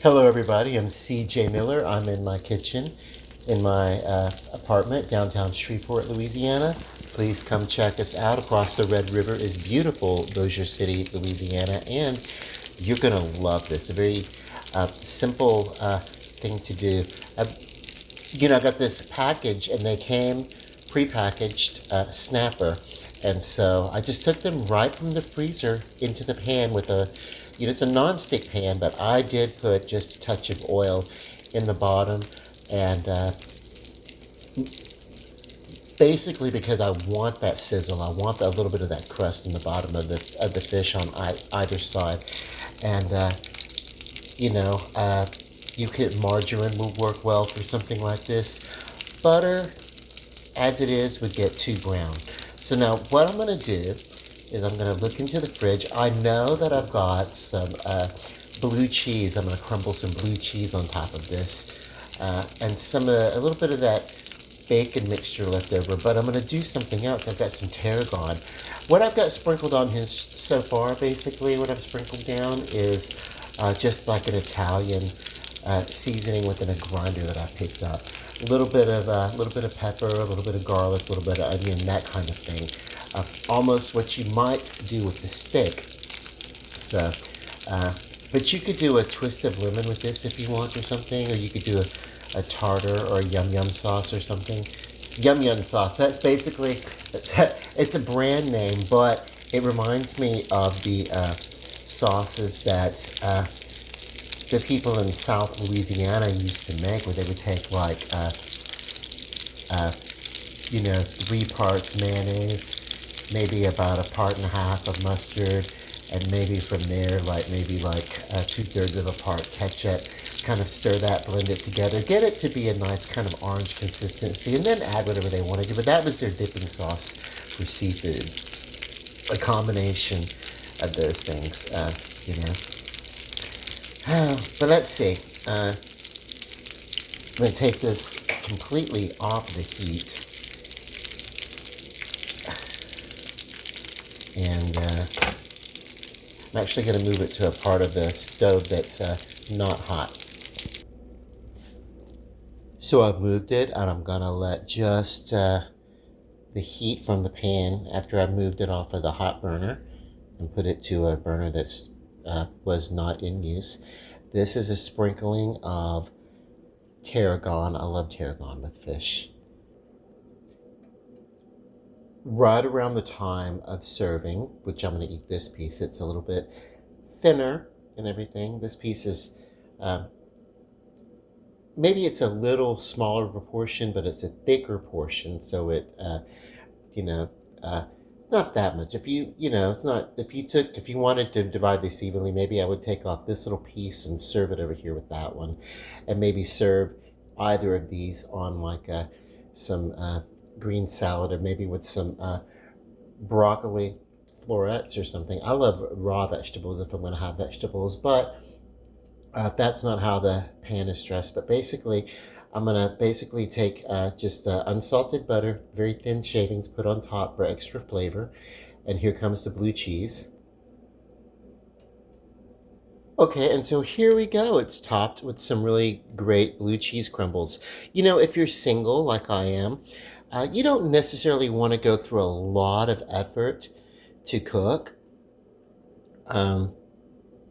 Hello, everybody. I'm C.J. Miller. I'm in my kitchen in my apartment downtown Shreveport, Louisiana. Please come check us out. Across the Red River is beautiful Bossier City, Louisiana, and you're going to love this. A very simple thing to do. I got this package, and they came prepackaged snapper. And so I just took them right from the freezer into the pan with it's a non-stick pan, but I did put just a touch of oil in the bottom, and basically because I want that sizzle, I want a little bit of that crust in the bottom of the fish on either side, and you know, uh, you could margarine will work well for something like this. Butter, as it is, would get too brown. So now what I'm going to do is I'm going to look into the fridge. I know that I've got some blue cheese. I'm going to crumble some blue cheese on top of this, and a little bit of that bacon mixture left over. But I'm going to do something else. I've got some tarragon. What I've got sprinkled on here so far, basically, what I've sprinkled down is just like an Italian seasoning within a grinder that I picked up. A little bit of pepper, a little bit of garlic, a little bit of onion, that kind of thing. Almost what you might do with the steak. So, but you could do a twist of lemon with this if you want or something, or you could do a tartar or a yum yum sauce or something. Yum yum sauce. That's basically it's a brand name, but it reminds me of the sauces that the people in South Louisiana used to make, where they would take like, 3 parts mayonnaise, maybe about a part and a half of mustard, and maybe from there, maybe 2/3 of a part ketchup. Kind of stir that, blend it together, get it to be a nice kind of orange consistency, and then add whatever they wanted to. But that was their dipping sauce for seafood. A combination of those things, But let's see. I'm going to take this completely off the heat. And I'm actually going to move it to a part of the stove that's not hot. So I've moved it, and I'm going to let just the heat from the pan, after I've moved it off of the hot burner and put it to a burner that's was not in use. This is a sprinkling of tarragon. I love tarragon with fish. Right around the time of serving, which I'm going to eat this piece, it's a little bit thinner and everything. This piece is maybe it's a little smaller of a portion, but it's a thicker portion, so it it's not that much. It's not, if you wanted to divide this evenly, maybe I would take off this little piece and serve it over here with that one, and maybe serve either of these on like some green salad, or maybe with some broccoli florets or something. I love raw vegetables if I'm going to have vegetables, but that's not how the pan is dressed. But basically, I'm going to take just unsalted butter, very thin shavings, put on top for extra flavor. And here comes the blue cheese. Okay, and so here we go. It's topped with some really great blue cheese crumbles. If you're single like I am, you don't necessarily want to go through a lot of effort to cook. Um,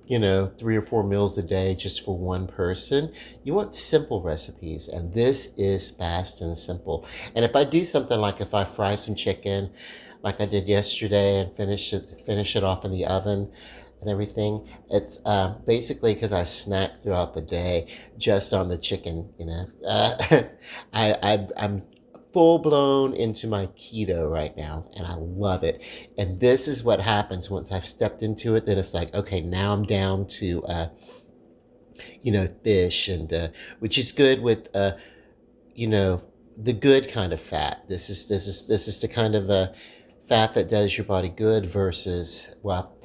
3 or 4 meals a day just for one person. You want simple recipes, and this is fast and simple. And if I do something like if I fry some chicken, like I did yesterday, and finish it off in the oven and everything, it's basically because I snack throughout the day just on the chicken. I'm full blown into my keto right now, and I love it. And this is what happens once I've stepped into it. Then it's like, okay, now I'm down to fish, and which is good with you know the good kind of fat. This is the kind of fat that does your body good, versus, well,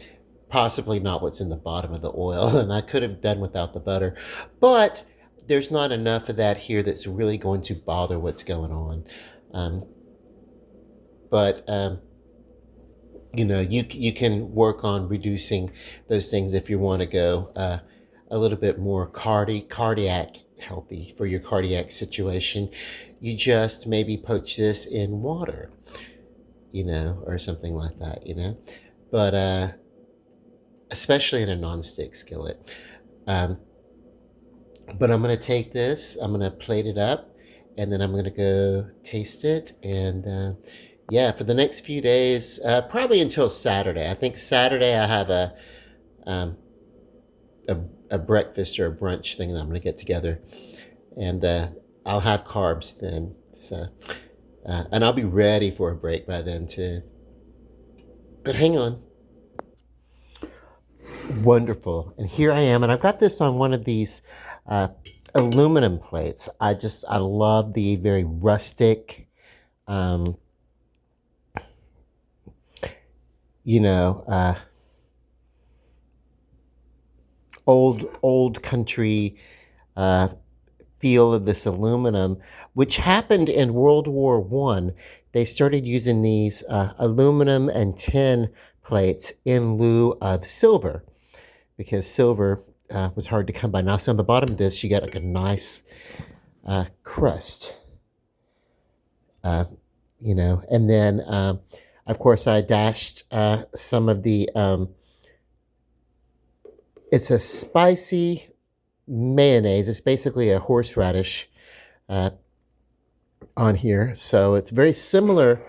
possibly not what's in the bottom of the oil. And I could have done without the butter, but there's not enough of that here that's really going to bother what's going on. Um, but you can work on reducing those things if you want to go a little bit more cardiac healthy for your cardiac situation, you just maybe poach this in water, or something like that, But especially in a nonstick skillet. Um, but I'm gonna take this, I'm gonna plate it up, and then I'm gonna go taste it. And yeah, for the next few days, probably until Saturday. I think Saturday I have um, a a breakfast or a brunch thing that I'm gonna get together, and I'll have carbs then. So and I'll be ready for a break by then too. But hang on. Wonderful. And here I am, and I've got this on one of these uh, aluminum plates. I love the very rustic, um, you know, uh, old country uh, feel of this aluminum, which happened in World War One. They started using these aluminum and tin plates in lieu of silver, because silver was hard to come by. Now, so on the bottom of this, you got like a nice crust, uh, and then, of course, I dashed some of the, it's a spicy mayonnaise. It's basically a horseradish uh, on here. So it's very similar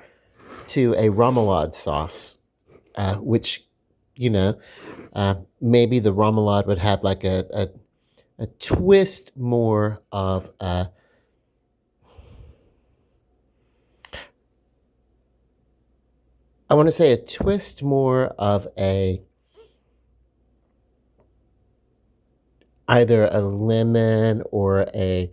to a remoulade sauce, which, maybe the remoulade would have like a twist more of I want to say a twist more of a either a lemon or a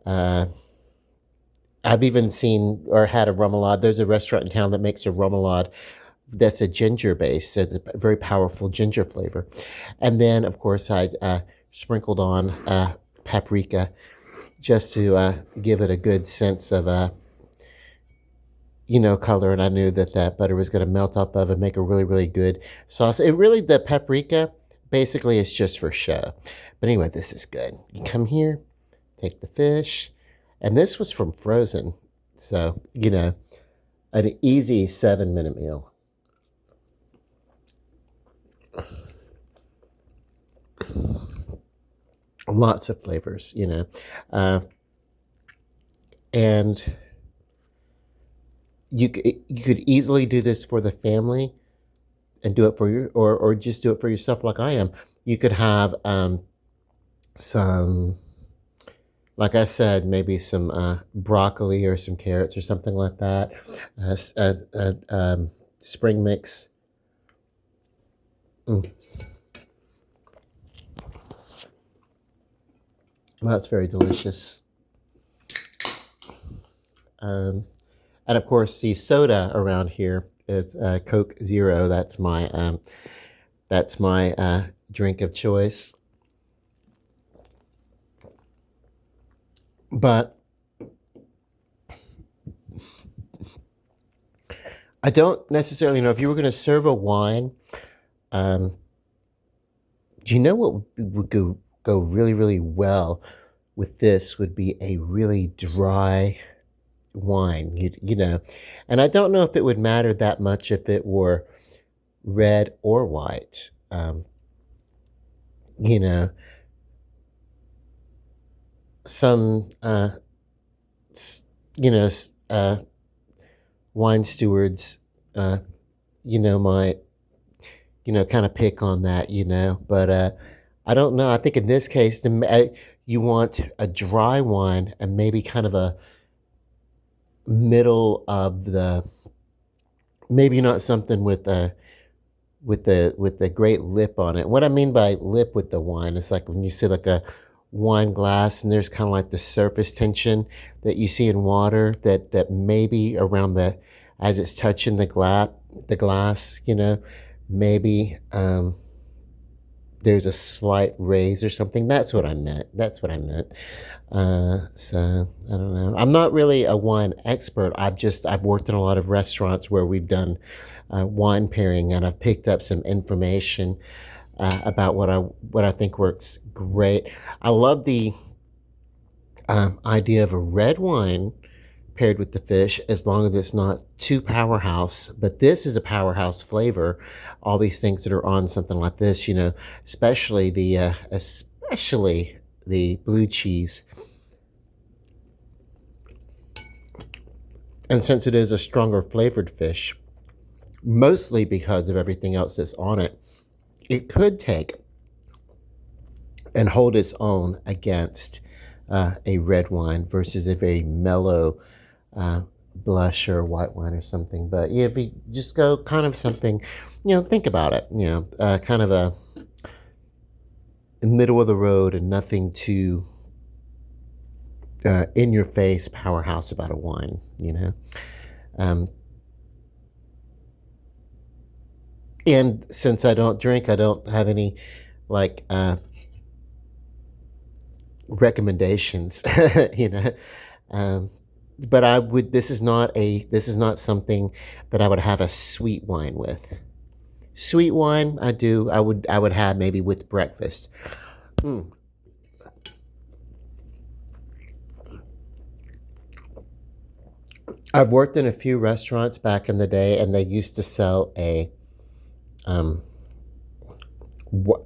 I've even seen or had a remoulade. There's a restaurant in town that makes a remoulade that's a ginger base. It's a very powerful ginger flavor. And then, of course, I sprinkled on paprika just to give it a good sense of, color. And I knew that butter was going to melt off of and make a really, really good sauce. The paprika basically is just for show. But anyway, this is good. You come here, take the fish. And this was from frozen. So, an easy 7-minute meal. Lots of flavors, and you could easily do this for the family and do it for or just do it for yourself like I am. You could have some, like I said, maybe some broccoli or some carrots or something like that. Spring mix. That's very delicious. And of course, the soda around here is Coke Zero. That's my drink of choice. But I don't necessarily know if you were going to serve a wine. Do you know what would go really, really well with this? Would be a really dry wine, and I don't know if it would matter that much if it were red or white. Some wine stewards might kind of pick on that, but I don't know. I think in this case you want a dry wine and maybe kind of a middle of the, maybe not something with the great lip on it. What I mean by lip with the wine is like when you see like a wine glass and there's kind of like the surface tension that you see in water that maybe around as it's touching the glass, maybe there's a slight raise or something. That's what I meant. So I don't know. I'm not really a wine expert. I've worked in a lot of restaurants where we've done wine pairing, and I've picked up some information about what I think works great. I love the idea of a red wine paired with the fish, as long as it's not too powerhouse. But this is a powerhouse flavor. All these things that are on something like this, especially the blue cheese. And since it is a stronger flavored fish, mostly because of everything else that's on it, it could take and hold its own against a red wine versus a very mellow blush or white wine or something. But yeah, if you just go kind of something, think about it, kind of a middle of the road and nothing too in your face powerhouse about a wine. Um, and since I don't drink, I don't have any like recommendations, you know. Um, but I would. This is not something that I would have a sweet wine with. Sweet wine, I do. I would have maybe with breakfast. Mm. I've worked in a few restaurants back in the day, and they used to sell um,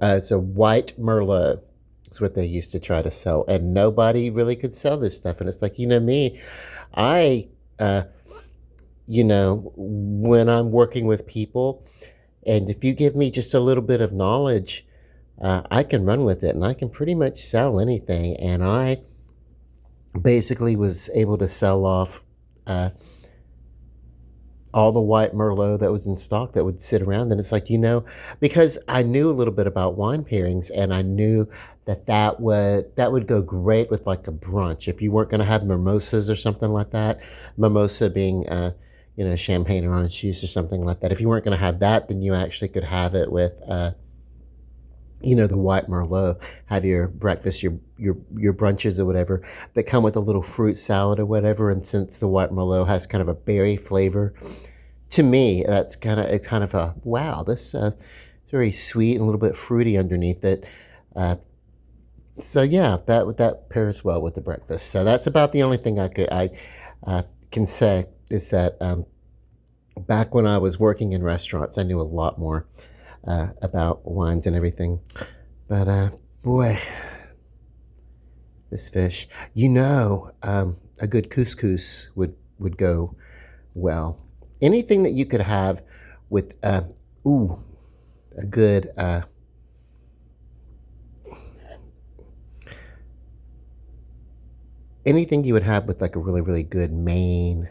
it's a white Merlot. It's what they used to try to sell, and nobody really could sell this stuff. And it's like, me, I, uh, when I'm working with people, and if you give me just a little bit of knowledge, I can run with it, and I can pretty much sell anything. And I basically was able to sell off uh, all the white Merlot that was in stock that would sit around. And it's like, because I knew a little bit about wine pairings, and I knew that would go great with like a brunch. If you weren't going to have mimosas or something like that, mimosa being, champagne or orange juice or something like that. If you weren't going to have that, then you actually could have it with, the white Merlot. Have your breakfast, your brunches or whatever that come with a little fruit salad or whatever. And since the white Merlot has kind of a berry flavor, to me, it's kind of a wow. This is very sweet and a little bit fruity underneath it. So yeah, that pairs well with the breakfast. So that's about the only thing I can say is that back when I was working in restaurants, I knew a lot more about wines and everything. But boy, this fish, a good couscous would go well. Anything that you could have with a good anything you would have with like a really really good Maine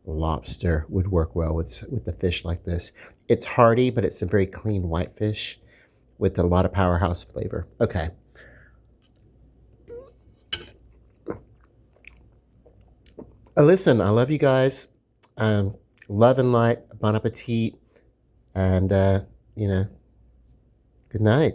lobster would work well with the fish like this. It's hearty, but it's a very clean white fish with a lot of powerhouse flavor. Okay. Listen, I love you guys. Love and light. Bon appetit. And, good night.